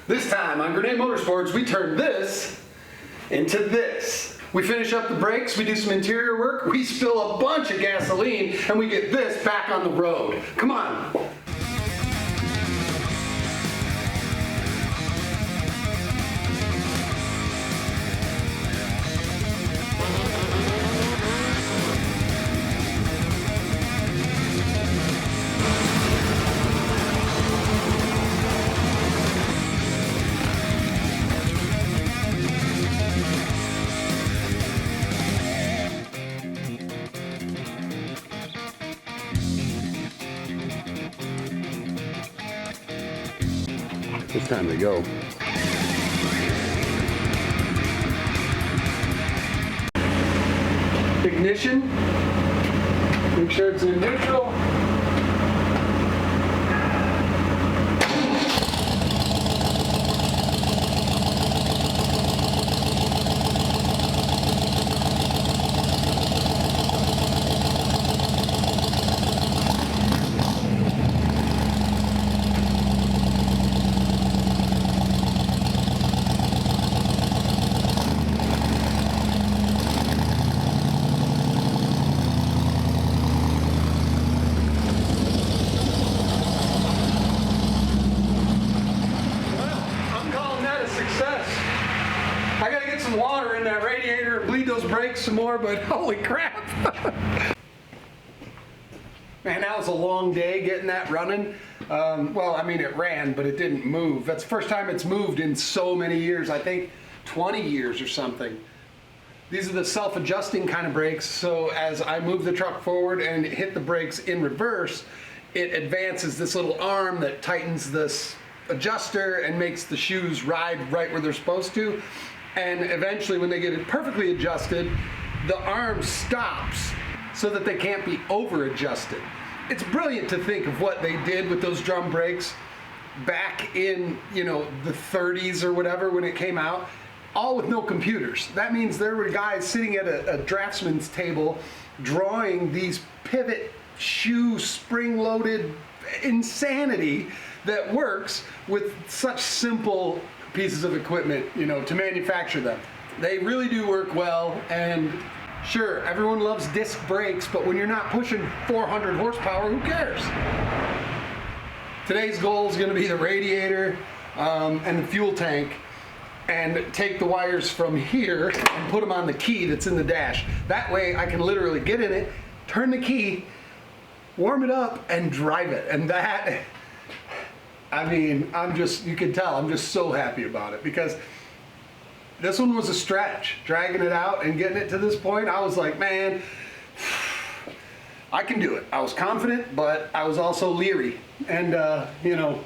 This time on Grenade Motorsports, we turn this into this. We finish up the brakes, we do some interior work, we spill a bunch of gasoline, and we get this back on the road. Come on. It's time to go. Ignition. Make sure it's in neutral. I gotta get some water in that radiator and bleed those brakes some more, but holy crap. Man, that was a long day getting that running. Well, I mean, it ran, but it didn't move. That's the first time it's moved in so many years, I think 20 years or something. These are the self-adjusting kind of brakes, so as I move the truck forward and hit the brakes in reverse, it advances this little arm that tightens this adjuster and makes the shoes ride right where they're supposed to. And eventually, when they get it perfectly adjusted, the arm stops so that they can't be over adjusted. It's brilliant to think of what they did with those drum brakes back in, you know, the 30s or whatever when it came out, all with no computers. That means there were guys sitting at a draftsman's table drawing these pivot shoe spring-loaded insanity that works with such simple pieces of equipment, you know, to manufacture them. They really do work well, and sure, everyone loves disc brakes, but when you're not pushing 400 horsepower, who cares? Today's goal is going to be the radiator and the fuel tank, and take the wires from here and put them on the key that's in the dash. That way I can literally get in it, turn the key, warm it up, and drive it. And that, I mean, you can tell, I'm just so happy about it, because this one was a stretch. Dragging it out and getting it to this point, I was like, man, I can do it. I was confident, but I was also leery. And, you know,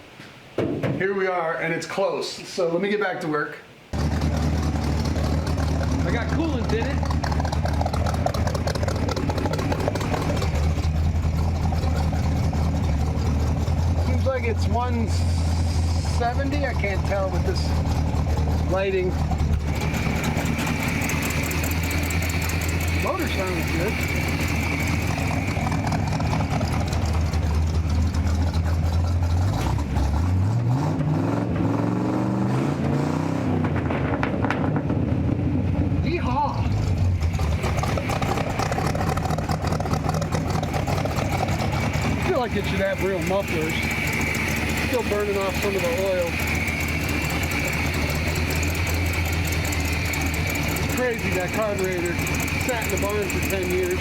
here we are, and it's close. So let me get back to work. I got coolant in it. Seems like it's 170. I can't tell with this lighting. Motor sounds good. I feel like it should have real mufflers. Still burning off some of the oil. It's crazy that carburetor sat in the barn for 10 years.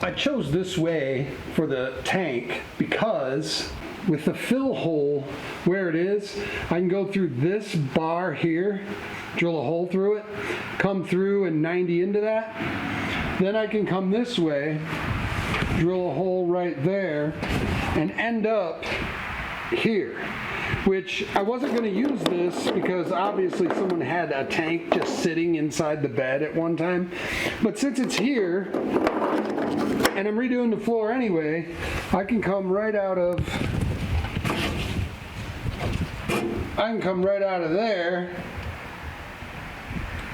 I chose this way for the tank because with the fill hole where it is, I can go through this bar here, drill a hole through it, come through and 90 into that. Then I can come this way, drill a hole right there, and end up here. Which I wasn't going to use this because obviously someone had a tank just sitting inside the bed at one time. But since it's here, and I'm redoing the floor anyway, I can come right out of there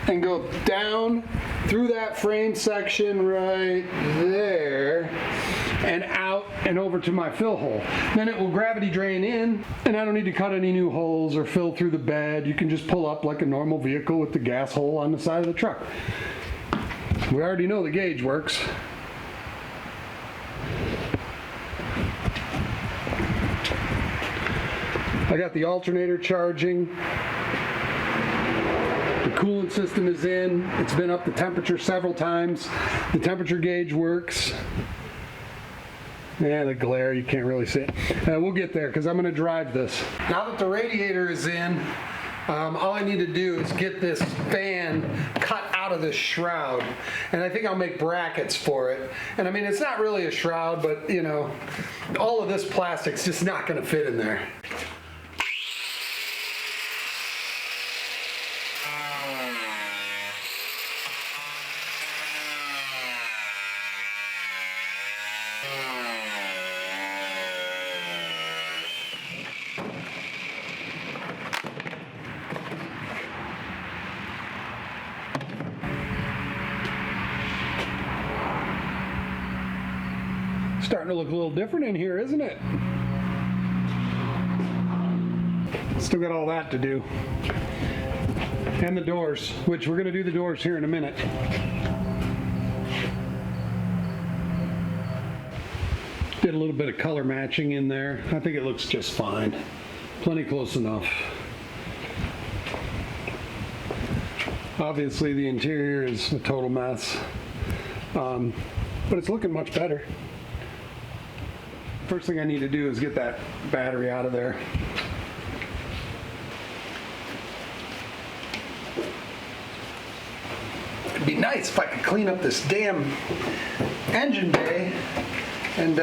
and go down through that frame section right there, and out and over to my fill hole. Then it will gravity drain in, and I don't need to cut any new holes or fill through the bed. You can just pull up like a normal vehicle with the gas hole on the side of the truck. We already know the gauge works. I got the alternator charging. The coolant system is in. It's been up the temperature several times. The temperature gauge works. Yeah, the glare, you can't really see it. We'll get there because I'm going to drive this. Now that the radiator is in, all I need to do is get this fan cut out of this shroud. And I think I'll make brackets for it. And I mean, it's not really a shroud, but you know, all of this plastic's just not going to fit in there. Starting to look a little different in here, isn't it? Still got all that to do. And the doors, which we're going to do the doors here in a minute. Did a little bit of color matching in there. I think it looks just fine. Plenty close enough. Obviously the interior is a total mess. But it's looking much better. First thing I need to do is get that battery out of there. It'd be nice if I could clean up this damn engine bay, and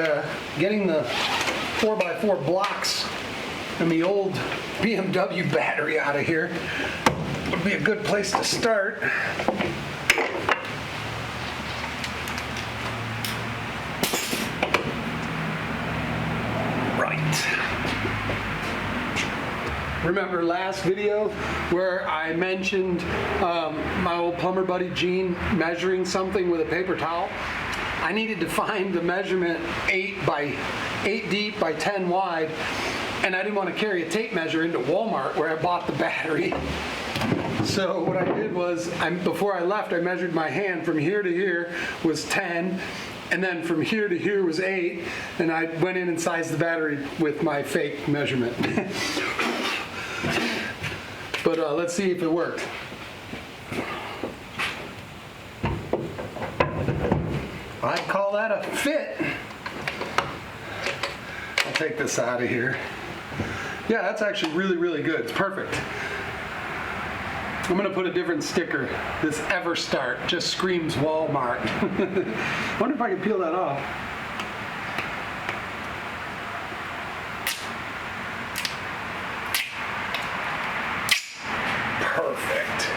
getting the 4x4 blocks and the old BMW battery out of here would be a good place to start. Remember last video where I mentioned my old plumber buddy Gene measuring something with a paper towel? I needed to find the measurement 8 deep by 10 wide, and I didn't want to carry a tape measure into Walmart where I bought the battery. So what I did was, before I left, I measured my hand from here to here was 10, and then from here to here was 8, and I went in and sized the battery with my fake measurement. But let's see if it worked. I'd call that a fit. I'll take this out of here. Yeah, that's actually really, really good. It's perfect. I'm gonna put a different sticker. This Ever Start just screams Walmart. I wonder if I can peel that off. Perfect.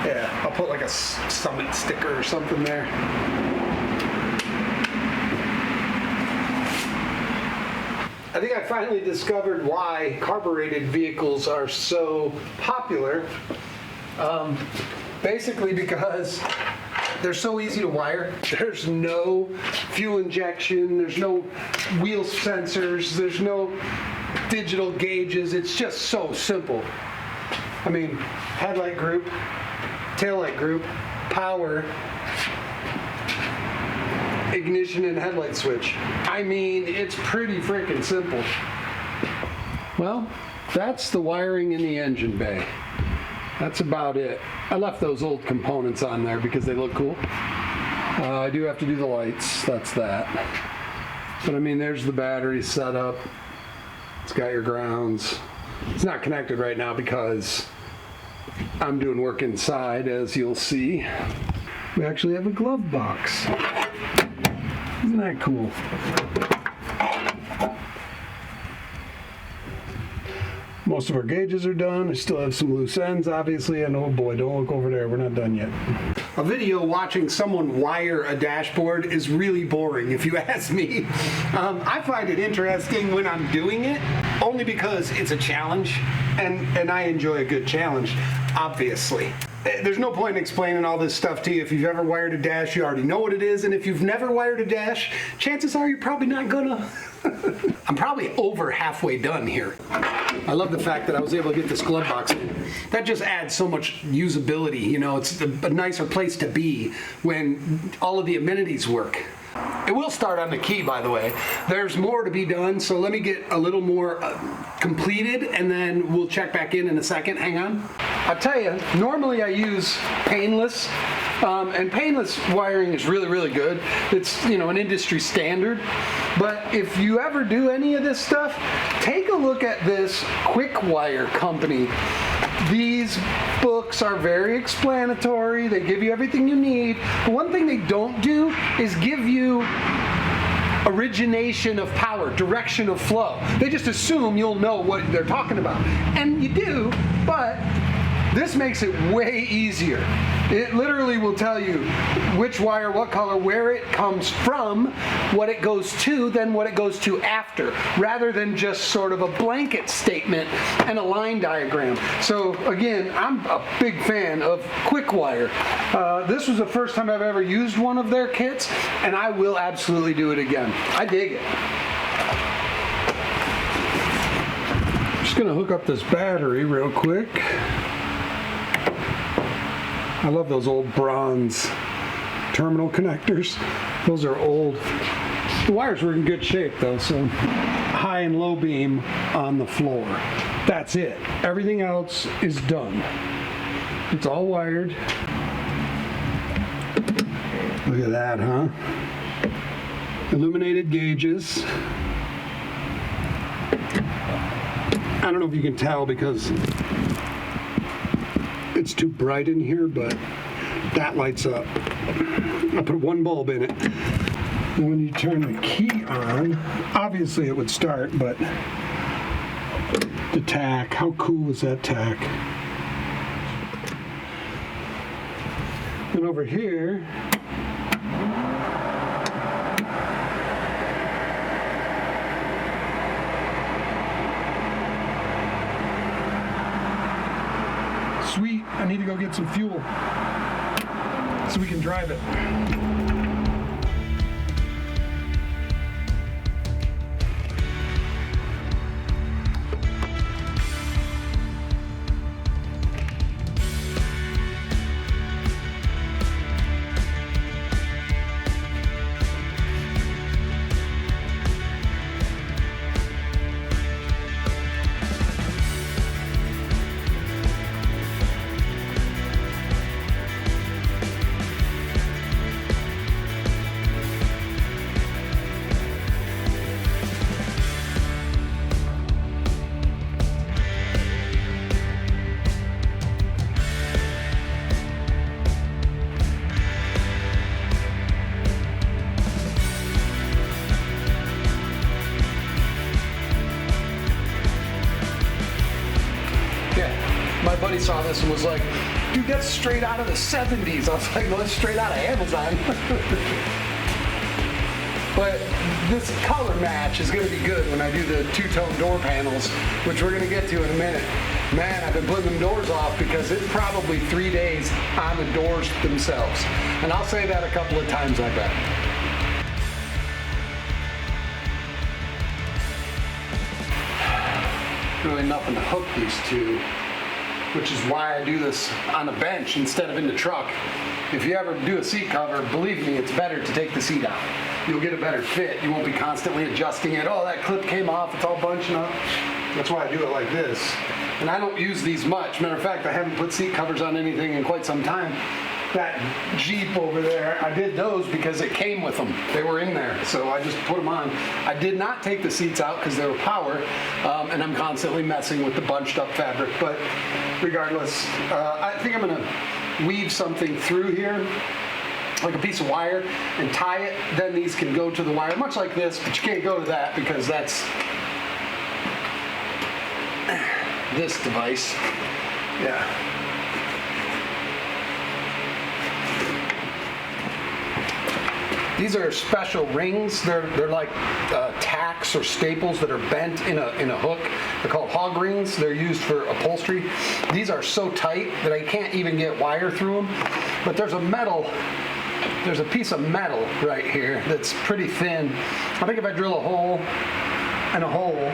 Yeah, I'll put like a Summit sticker or something there. I think I finally discovered why carbureted vehicles are so popular. Basically because they're so easy to wire. There's no fuel injection, there's no wheel sensors, there's no digital gauges. It's just so simple. I mean, headlight group, taillight group, power, ignition and headlight switch. I mean, it's pretty freaking simple. Well, that's the wiring in the engine bay. That's about it. I left those old components on there because they look cool. I do have to do the lights, that's that. But I mean, there's the battery setup. It's got your grounds. It's not connected right now because I'm doing work inside, as you'll see. We actually have a glove box. Isn't that cool? Most of our gauges are done. I still have some loose ends, obviously, and oh boy, don't look over there, we're not done yet. A video watching someone wire a dashboard is really boring, if you ask me. I find it interesting when I'm doing it, only because it's a challenge, and I enjoy a good challenge, obviously. There's no point in explaining all this stuff to you. If you've ever wired a dash, you already know what it is. And if you've never wired a dash, chances are you're probably not gonna. I'm probably over halfway done here. I love the fact that I was able to get this glove box in. That just adds so much usability. You know, it's a nicer place to be when all of the amenities work. It will start on the key, by the way. There's more to be done, so let me get a little more completed, and then we'll check back in a second. Hang on. I'll tell you, normally I use painless, and painless wiring is really, really good. It's, you know, an industry standard. But if you ever do any of this stuff, take a look at this Quick Wire company. These books are very explanatory. They give you everything you need. But one thing they don't do is give you origination of power, direction of flow. They just assume you'll know what they're talking about. And you do, but this makes it way easier. It literally will tell you which wire, what color, where it comes from, what it goes to, then what it goes to after, rather than just sort of a blanket statement and a line diagram. So again, I'm a big fan of Quick Wire. This was the first time I've ever used one of their kits, and I will absolutely do it again. I dig it. I'm just gonna hook up this battery real quick. I love those old bronze terminal connectors. Those are old. The wires were in good shape though, so high and low beam on the floor. That's it. Everything else is done. It's all wired. Look at that, huh? Illuminated gauges. I don't know if you can tell because it's too bright in here, but that lights up. I put one bulb in it. And when you turn the key on, obviously it would start, but the tack, how cool is that tack? And over here, sweet, I need to go get some fuel so we can drive it. My buddy saw this and was like, dude, that's straight out of the 70s. I was like, no, it's straight out of Amazon. But this color match is going to be good when I do the two-tone door panels, which we're going to get to in a minute. Man, I've been putting them doors off because it's probably 3 days on the doors themselves. And I'll say that a couple of times, I bet. Really nothing to hook these to, which is why I do this on a bench instead of in the truck. If you ever do a seat cover, believe me, it's better to take the seat out. You'll get a better fit. You won't be constantly adjusting it. Oh, that clip came off, it's all bunching up. That's why I do it like this. And I don't use these much. Matter of fact, I haven't put seat covers on anything in quite some time. That Jeep over there, I did those because it came with them. They were in there, so I just put them on. I did not take the seats out because they were power, and I'm constantly messing with the bunched up fabric. But regardless, I think I'm gonna weave something through here, like a piece of wire, and tie it. Then these can go to the wire, much like this, but you can't go to that because that's this device. Yeah. These are special rings. They're like tacks or staples that are bent in a hook. They're called hog rings. They're used for upholstery. These are so tight that I can't even get wire through them. But there's a piece of metal right here that's pretty thin. I think if I drill a hole and a hole,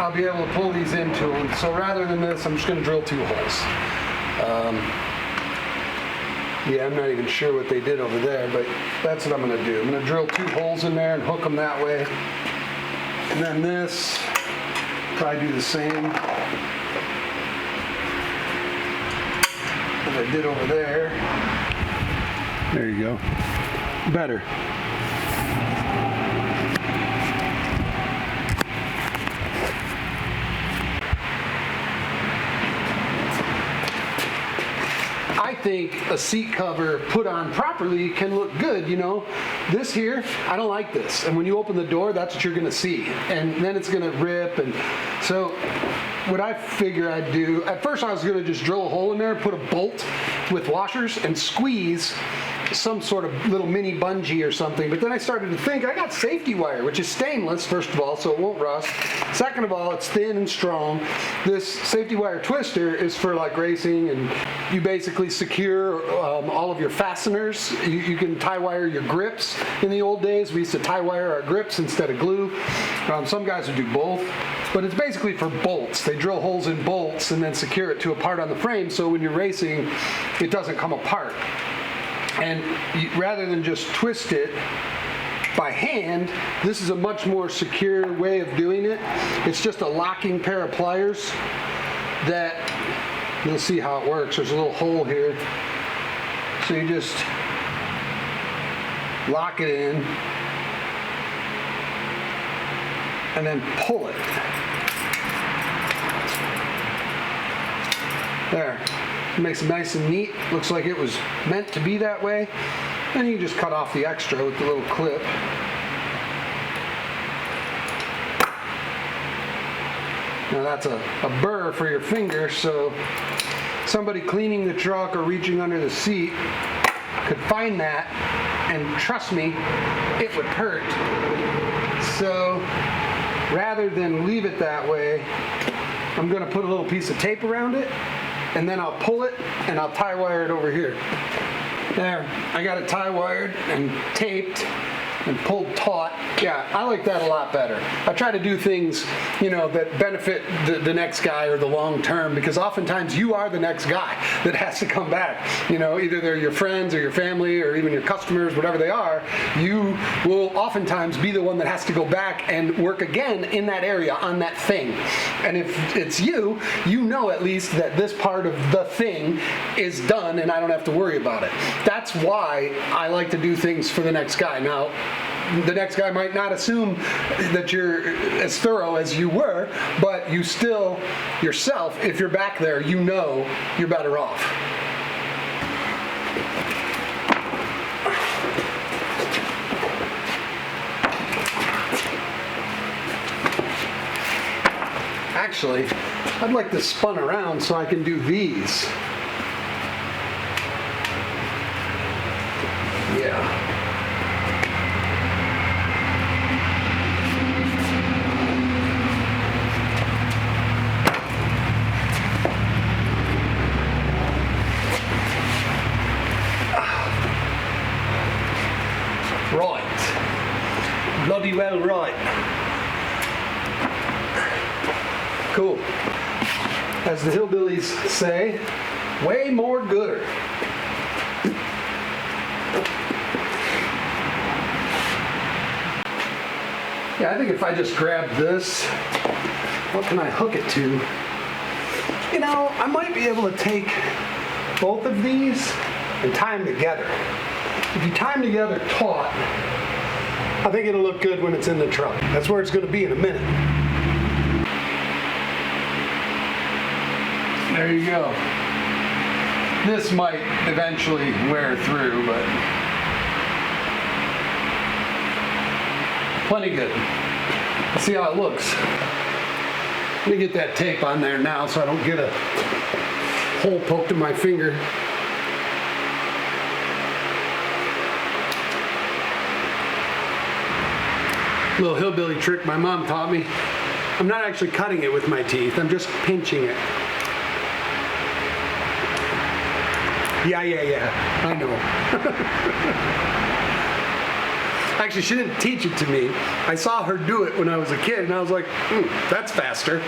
I'll be able to pull these into them. So rather than this, I'm just going to drill 2 holes. Yeah, I'm not even sure what they did over there, but that's what I'm going to do. I'm going to drill 2 holes in there and hook them that way. And then this, probably do the same as I did over there. There you go. Better. I think a seat cover put on properly can look good, you know. This here, I don't like this. And when you open the door, that's what you're gonna see. And then it's gonna rip. And so what I figure I'd do, at first I was gonna just drill a hole in there, put a bolt with washers and squeeze some sort of little mini bungee or something. But then I started to think, I got safety wire, which is stainless, first of all, so it won't rust. Second of all, it's thin and strong. This safety wire twister is for like racing, and you basically secure all of your fasteners. You can tie wire your grips. In the old days, we used to tie wire our grips instead of glue. Some guys would do both. But it's basically for bolts. They drill holes in bolts and then secure it to a part on the frame, so when you're racing, it doesn't come apart. And rather than just twist it by hand, this is a much more secure way of doing it. It's just a locking pair of pliers that, you'll see how it works. There's a little hole here. So you just lock it in and then pull it. There. It makes it nice and neat. Looks like it was meant to be that way. And you just cut off the extra with the little clip. Now that's a burr for your finger, so somebody cleaning the truck or reaching under the seat could find that, and trust me, it would hurt. So rather than leave it that way, I'm going to put a little piece of tape around it, and then I'll pull it and I'll tie wire it over here. There, I got it tie wired and taped and pulled taut. Yeah, I like that a lot better. I try to do things, you know, that benefit the next guy or the long term, because oftentimes you are the next guy that has to come back. You know, either they're your friends or your family or even your customers, whatever they are, you will oftentimes be the one that has to go back and work again in that area on that thing. And if it's you, you know at least that this part of the thing is done and I don't have to worry about it. That's why I like to do things for the next guy. Now, the next guy might not assume that you're as thorough as you were, but you still, yourself, if you're back there, you know you're better off. Actually, I'd like this spun around so I can do these. Yeah. Right. Bloody well right. Cool. As the hillbillies say, way more gooder. Yeah, I think if I just grab this, what can I hook it to? You know, I might be able to take both of these and tie them together. If you tie them together taut, I think it'll look good when it's in the truck. That's where it's going to be in a minute. There you go. This might eventually wear through, but plenty good. Let's see how it looks. Let me get that tape on there now so I don't get a hole poked in my finger. Little hillbilly trick my mom taught me. I'm not actually cutting it with my teeth, I'm just pinching it. Yeah, I know. Actually, she didn't teach it to me. I saw her do it when I was a kid, and I was like, that's faster.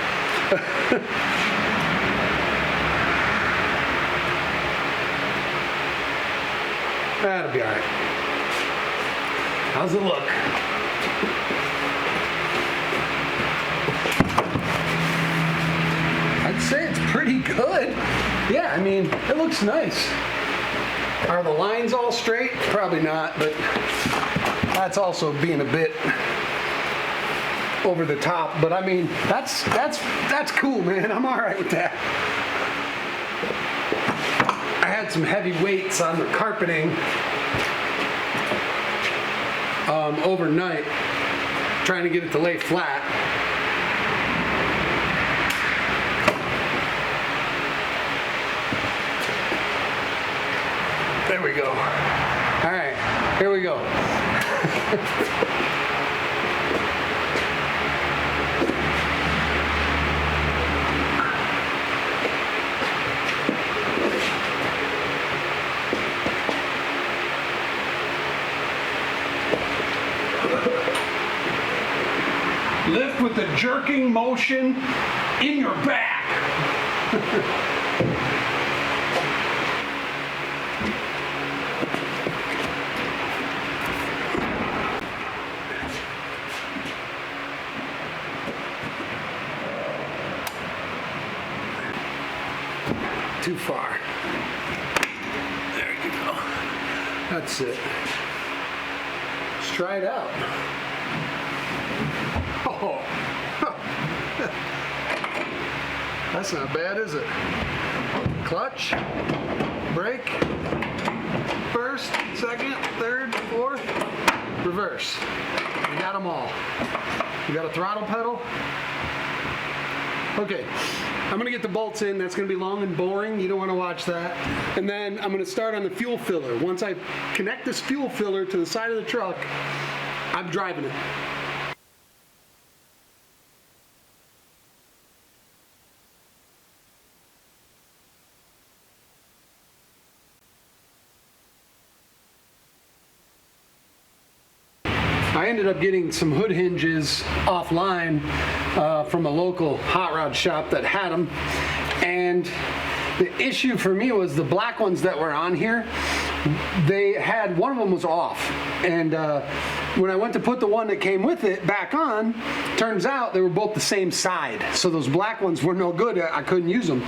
That'll be all right. How's it look? I'd say it's pretty good. Yeah, I mean, it looks nice. Are the lines all straight? Probably not, but that's also being a bit over the top. But I mean, that's cool, man. I'm all right with that. I had some heavy weights on the carpeting overnight, trying to get it to lay flat. There we go. All right, here we go. Lift with the jerking motion in your back. Too far. There you go. That's it. Let's try it out. Oh, that's not bad, is it? Clutch, brake, first, second, third, fourth, reverse. You got them all. You got a throttle pedal. Okay, I'm gonna get the bolts in. That's gonna be long and boring. You don't wanna watch that. And then I'm gonna start on the fuel filler. Once I connect this fuel filler to the side of the truck, I'm driving it. I ended up getting some hood hinges offline from a local hot rod shop that had them, and the issue for me was the black ones that were on here, they had, one of them was off, and when I went to put the one that came with it back on, turns out they were both the same side, so those black ones were no good. I couldn't use them.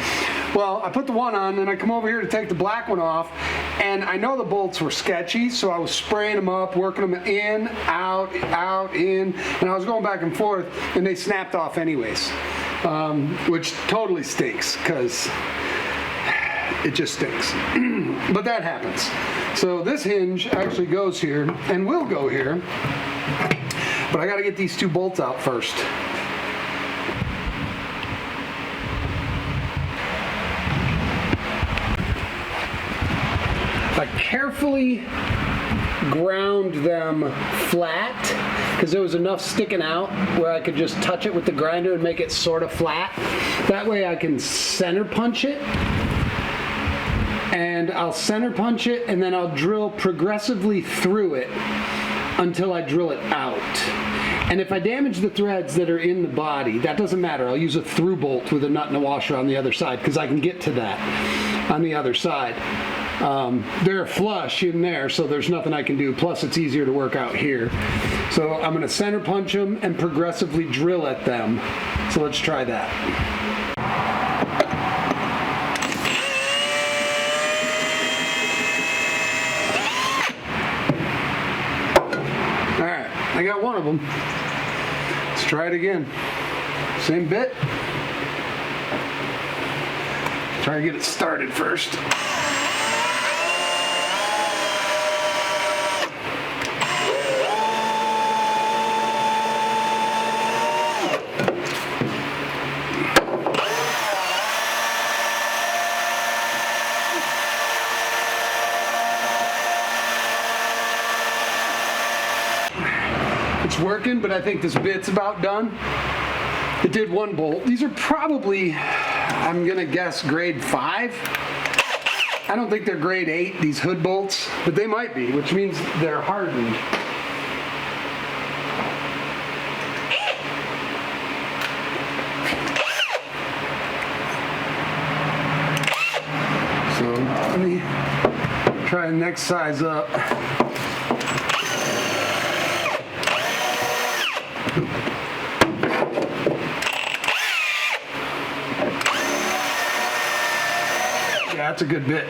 Well, I put the one on, and I come over here to take the black one off, and I know the bolts were sketchy, so I was spraying them up, working them in, out, in, and I was going back and forth, and they snapped off anyways, which totally stinks, because it just stinks. But that happens. So this hinge actually goes here, and will go here, but I got to get these two bolts out first. I carefully ground them flat because there was enough sticking out where I could just touch it with the grinder and make it sort of flat. That way I can center punch it, and I'll center punch it, and then I'll drill progressively through it until I drill it out. And if I damage the threads that are in the body, that doesn't matter. I'll use a through bolt with a nut and a washer on the other side because I can get to that on the other side. They're flush in there, so there's nothing I can do. Plus, it's easier to work out here. So I'm going to center punch them and progressively drill at them. So let's try that. All right, I got one of them. Let's try it again. Same bit. Try to get it started first. It's working, but I think this bit's about done. It did one bolt. These are probably, I'm gonna guess, grade 5. I don't think they're grade 8, these hood bolts, but they might be, which means they're hardened. So let me try the next size up. Yeah, that's a good bit.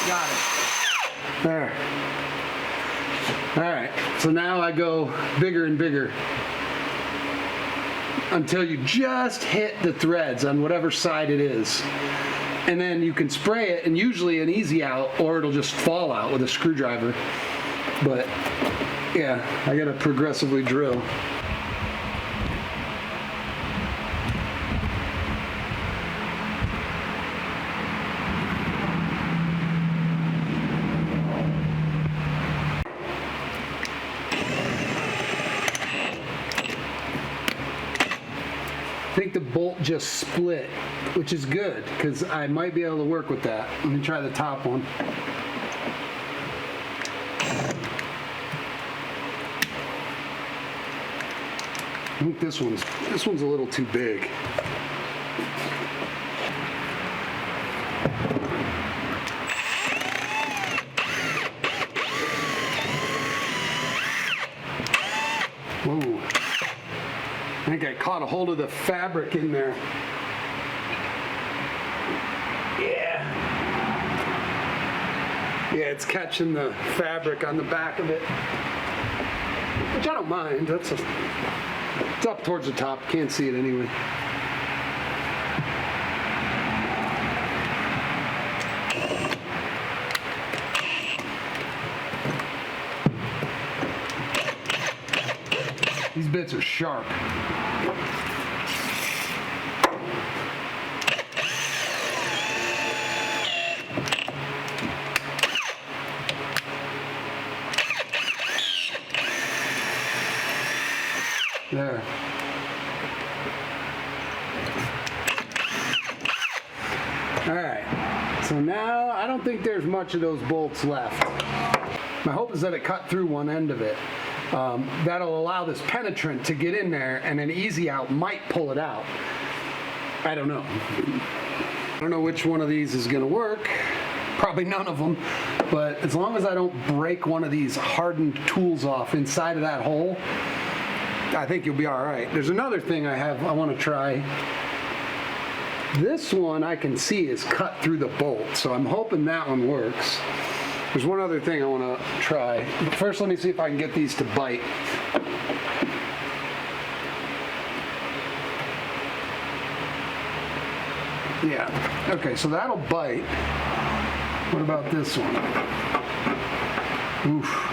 Got it. There. All right, so now I go bigger and bigger until you just hit the threads on whatever side it is. And then you can spray it, and usually an easy out, or it'll just fall out with a screwdriver. But yeah, I gotta progressively drill. I think the bolt just split, which is good because I might be able to work with that. Let me try the top one. I think this one's a little too big. Whoa. I think I caught a hold of the fabric in there. Yeah. Yeah, it's catching the fabric on the back of it. Which I don't mind. It's up towards the top. Can't see it anyway. These bits are sharp. There. All right. So now I don't think there's much of those bolts left. My hope is that it cut through one end of it. That'll allow this penetrant to get in there, and an easy out might pull it out. I don't know. I don't know which one of these is going to work. Probably none of them. But as long as I don't break one of these hardened tools off inside of that hole, I think you'll be all right. There's another thing I want to try. This one I can see is cut through the bolt, so I'm hoping that one works. There's one other thing I want to try. But first, let me see if I can get these to bite. Yeah. Okay, so that'll bite. What about this one? Oof.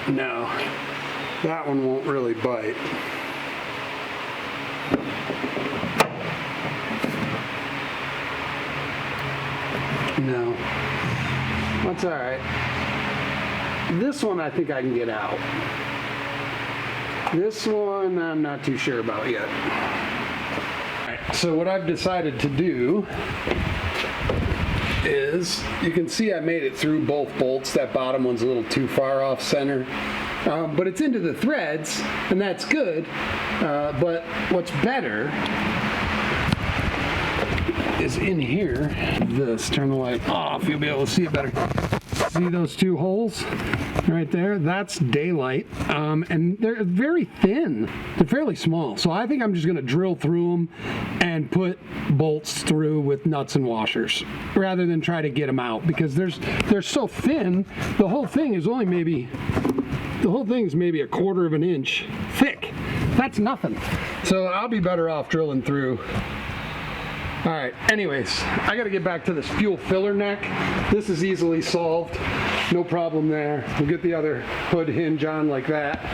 No. That one won't really bite. No. That's all right. This one I think I can get out. This one I'm not too sure about yet. All right, so what I've decided to do is, you can see I made it through both bolts. That bottom one's a little too far off center. But it's into the threads, and that's good. But what's better is in here. This, turn the light off, you'll be able to see it better. See those two holes right there? That's daylight. And they're very thin. They're fairly small. So I think I'm just going to drill through them and put bolts through with nuts and washers rather than try to get them out, because they're so thin. The whole thing is maybe a quarter of an inch thick. That's nothing. So I'll be better off drilling through. All right, anyways, I gotta get back to this fuel filler neck. This is easily solved, no problem there. We'll get the other hood hinge on like that.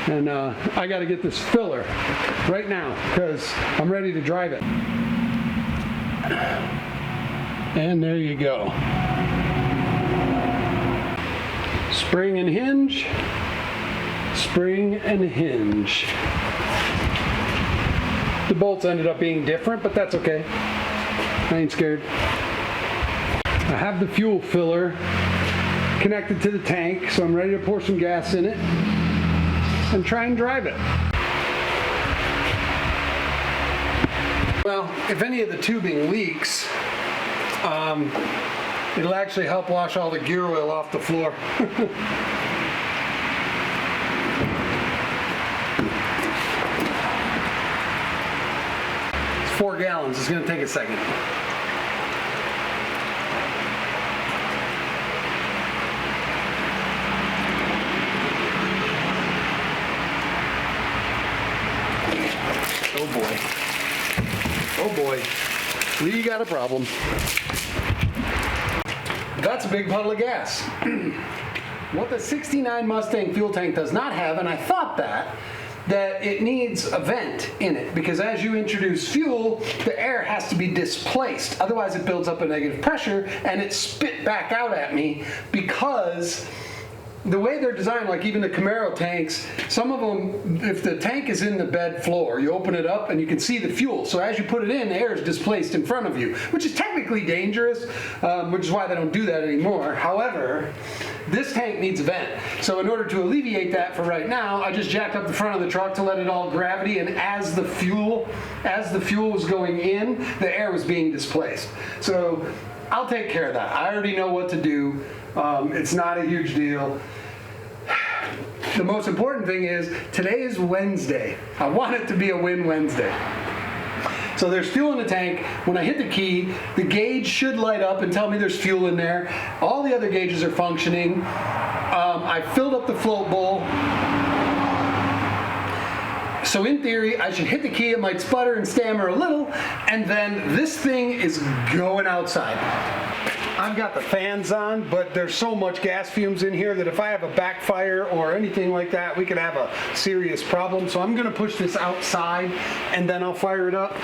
And I gotta get this filler right now because I'm ready to drive it. And there you go. Spring and hinge, spring and hinge. The bolts ended up being different, but that's okay. I ain't scared. I have the fuel filler connected to the tank, so I'm ready to pour some gas in it and try and drive it. Well, if any of the tubing leaks, it'll actually help wash all the gear oil off the floor. 4 gallons. It's going to take a second. Oh boy. Oh boy. We got a problem. That's a big puddle of gas. What the 69 Mustang fuel tank does not have, and I thought that it needs a vent in it, because as you introduce fuel, the air has to be displaced. Otherwise it builds up a negative pressure and it spit back out at me, because the way they're designed, like even the Camaro tanks, some of them, if the tank is in the bed floor, you open it up and you can see the fuel. So as you put it in, the air is displaced in front of you, which is technically dangerous, which is why they don't do that anymore. However, this tank needs a vent. So in order to alleviate that for right now, I just jacked up the front of the truck to let it all gravity, and as the fuel was going in, the air was being displaced. So I'll take care of that. I already know what to do. It's not a huge deal. The most important thing is, today is Wednesday. I want it to be a win Wednesday. So there's fuel in the tank. When I hit the key, the gauge should light up and tell me there's fuel in there. All the other gauges are functioning. I filled up the float bowl. So in theory, I should hit the key, it might sputter and stammer a little, and then this thing is going outside. I've got the fans on, but there's so much gas fumes in here that if I have a backfire or anything like that, we could have a serious problem. So I'm gonna push this outside and then I'll fire it up.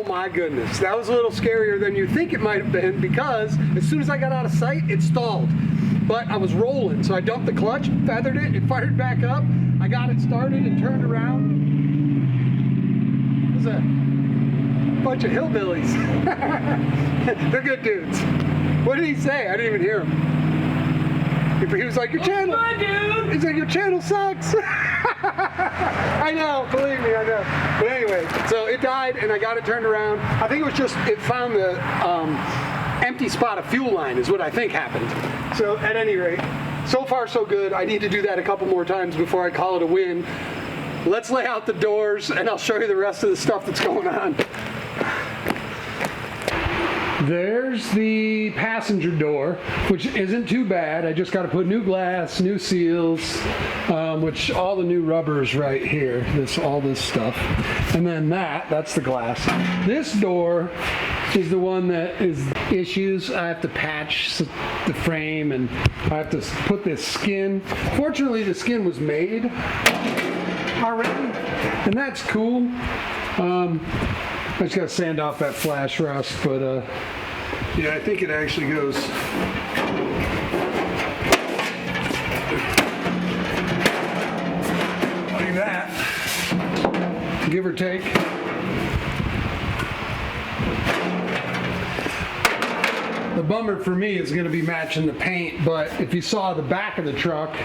my goodness. That was a little scarier than you think it might have been, because as soon as I got out of sight, it stalled. But I was rolling, so I dumped the clutch, feathered it, it fired back up. I got it started and turned around. It was a bunch of hillbillies. They're good dudes. What did he say? I didn't even hear him. He was like, your channel. Good, dude. He's like, your channel sucks. I know, believe me, I know. But anyway, so it died and I got it turned around. I think it was just, it found the empty spot of fuel line is what I think happened. So at any rate, so far so good. I need to do that a couple more times before I call it a win. Let's lay out the doors and I'll show you the rest of the stuff that's going on. There's the passenger door, which isn't too bad. I just got to put new glass, new seals, which all the new rubbers right here, all this stuff. And then that's the glass. This door is the one that is issues. I have to patch the frame and I have to put this skin. Fortunately, the skin was made already, and that's cool. I just got to sand off that flash rust, but yeah, I think it actually goes like that, give or take. The bummer for me is going to be matching the paint, but if you saw the back of the truck,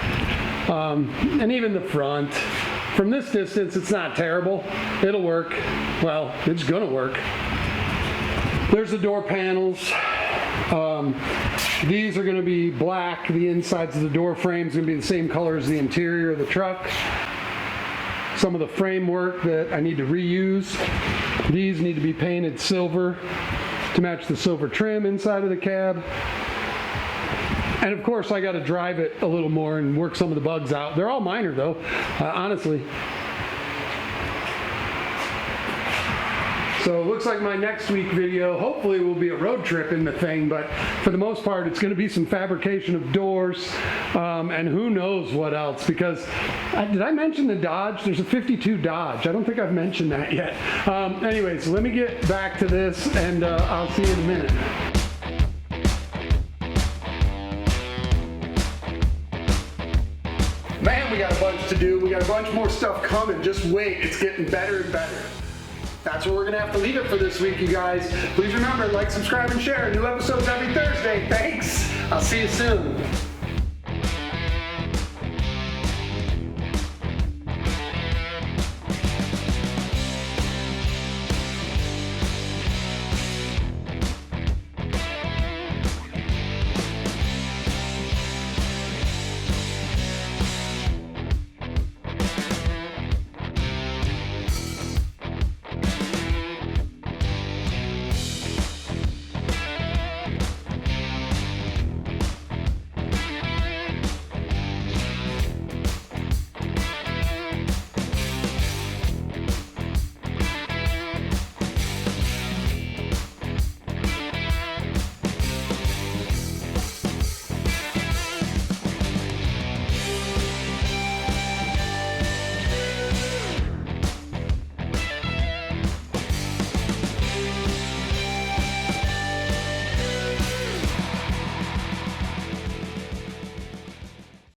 and even the front, from this distance, it's not terrible. It'll work. Well, it's gonna work. There's the door panels. These are gonna be black. The insides of the door frame is gonna be the same color as the interior of the truck. Some of the framework that I need to reuse. These need to be painted silver to match the silver trim inside of the cab. And of course, I got to drive it a little more and work some of the bugs out. They're all minor though, honestly. So it looks like my next week video hopefully will be a road trip in the thing, but for the most part, it's going to be some fabrication of doors, and who knows what else, because did I mention the Dodge? There's a 52 Dodge. I don't think I've mentioned that yet. Anyways, let me get back to this and I'll see you in a minute. Man, we got a bunch to do. We got a bunch more stuff coming. Just wait. It's getting better and better. That's where we're going to have to leave it for this week, you guys. Please remember, like, subscribe, and share. New episodes every Thursday. Thanks. I'll see you soon.